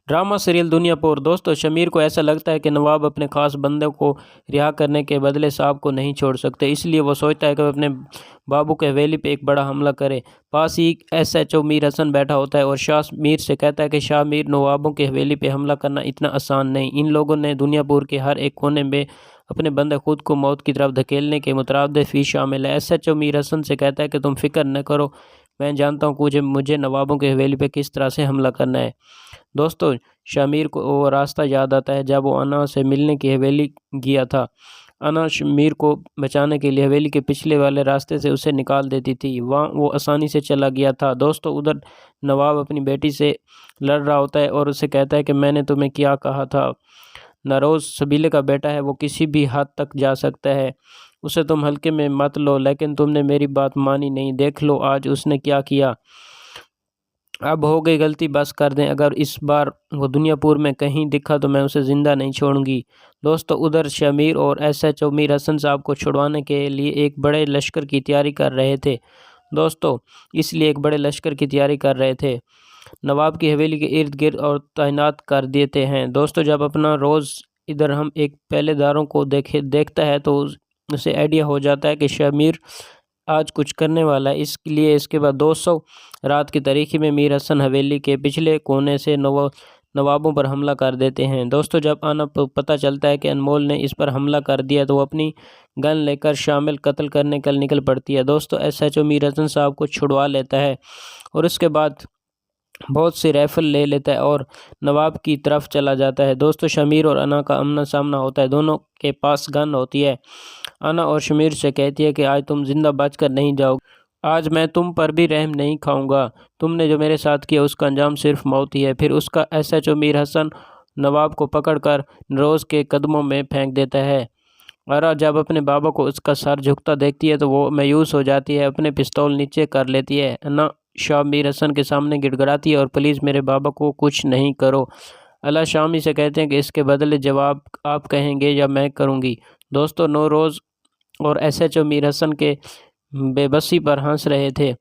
Drama serial Duniyapur. दोस्तों, शमीर को ऐसा लगता है कि नवाब अपने खास बंदे को रिहा करने के बदले साहब को नहीं छोड़ सकते, इसलिए वो सोचता है कि वो अपने बाबू के हवेली पे एक बड़ा हमला करे। पास ही SHO मीर हसन बैठा होता है और शाह मीर से कहता है कि शाह मीर, नवाबों के हवेली पे हमला करना इतना आसान नहीं। इन लोगों ने दुनियापुर के हर एक कोने में अपने बंदे खुद को मौत की तरफ धकेलने के मुतरादिफ फी शामिल है। SHO मीर हसन से कहता है कि तुम फिक्र न करो, मैं जानता हूँ कि मुझे नवाबों के हवेली पे किस तरह से हमला करना है। दोस्तों, शमीर को वो रास्ता याद आता है जब वो अना से मिलने की हवेली गया था। अना शमीर को बचाने के लिए हवेली के पिछले वाले रास्ते से उसे निकाल देती थी, वहाँ वो आसानी से चला गया था। दोस्तों, उधर नवाब अपनी बेटी से लड़ रहा होता है और उसे कहता है कि मैंने तुम्हें क्या कहा था, नरोज सबीले का बेटा है, वो किसी भी हद तक जा सकता है, उसे तुम हल्के में मत लो। लेकिन तुमने मेरी बात मानी नहीं, देख लो आज उसने क्या किया। अब हो गई गलती, बस कर दें, अगर इस बार वो दुनियापुर में कहीं दिखा तो मैं उसे ज़िंदा नहीं छोड़ूंगी। दोस्तों, उधर शमीर और SHO मीर हसन साहब को छुड़वाने के लिए एक बड़े लश्कर की तैयारी कर रहे थे। दोस्तों, इसलिए एक बड़े लश्कर की तैयारी कर रहे थे, नवाब की हवेली के इर्द गिर्द और तैनात कर देते हैं। दोस्तों, जब अपना रोज़ इधर हम एक पहलेदारों को देखता है तो उसे आइडिया हो जाता है कि शमीर आज कुछ करने वाला है। इसलिए इसके बाद 200 रात की तारीखी में मीर हसन हवेली के पिछले कोने से नवाबों पर हमला कर देते हैं। दोस्तों, जब आना पता चलता है कि अनमोल ने इस पर हमला कर दिया तो वो अपनी गन लेकर शामिल कत्ल करने कल निकल पड़ती है। दोस्तों, SHO मीर हसन साहब को छुड़वा लेता है और उसके बाद बहुत सी राइफल ले लेता है और नवाब की तरफ चला जाता है। दोस्तों, शमीर और अना का आमना सामना होता है, दोनों के पास गन होती है। अना और शमीर से कहती है कि आज तुम जिंदा बचकर नहीं जाओगे, आज मैं तुम पर भी रहम नहीं खाऊंगा, तुमने जो मेरे साथ किया उसका अंजाम सिर्फ मौत ही है। फिर उसका SHO मीर हसन नवाब को पकड़कर नरोज के कदमों में फेंक देता है। अरा जब अपने बाबा को उसका सर झुकता देखती है तो वो मायूस हो जाती है, अपने पिस्तौल नीचे कर लेती है। अना शाह मीर हसन के सामने गिड़गिड़ाती है और प्लीज़ मेरे बाबा को कुछ नहीं करो। अल्लाह शामी से कहते हैं कि इसके बदले जवाब आप कहेंगे या मैं करूंगी। दोस्तों, नौरोज़ और SHO मीर हसन के बेबसी पर हंस रहे थे।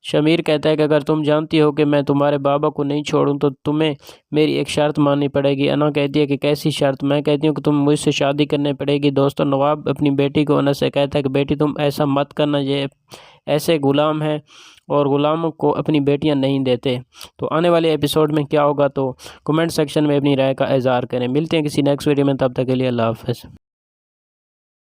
शमीर कहता है कि अगर तुम जानती हो कि मैं तुम्हारे बाबा को नहीं छोड़ूं तो तुम्हें मेरी एक शर्त माननी पड़ेगी। अना कहती है कि कैसी शर्त? मैं कहती हूँ कि तुम मुझसे शादी करनी पड़ेगी। दोस्तों, नवाब अपनी बेटी को अना से कहता है कि बेटी तुम ऐसा मत करना, ये ऐसे गुलाम हैं और गुलामों को अपनी बेटियां नहीं देते। तो आने वाले एपिसोड में क्या होगा तो कमेंट सेक्शन में अपनी राय का इज़हार करें। मिलते हैं किसी नेक्स्ट वीडियो में, तब तक के लिए अल्लाह हाफ़िज़।